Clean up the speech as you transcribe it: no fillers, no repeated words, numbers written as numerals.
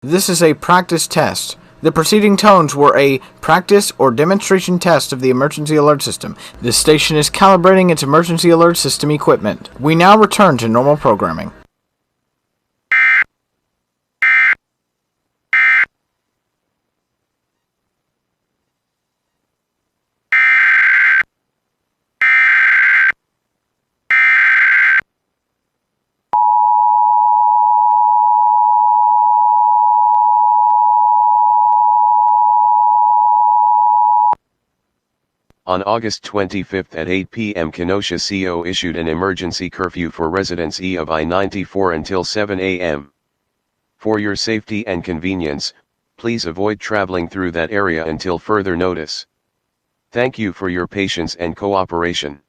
This is a practice test. The preceding tones were a practice or demonstration test of the emergency alert system. This station is calibrating its emergency alert system equipment. We now return to normal programming. On August 25 at 8 p.m. Kenosha CO issued an emergency curfew for residents of I-94 until 7 a.m. For your safety and convenience, please avoid traveling through that area until further notice. Thank you for your patience and cooperation.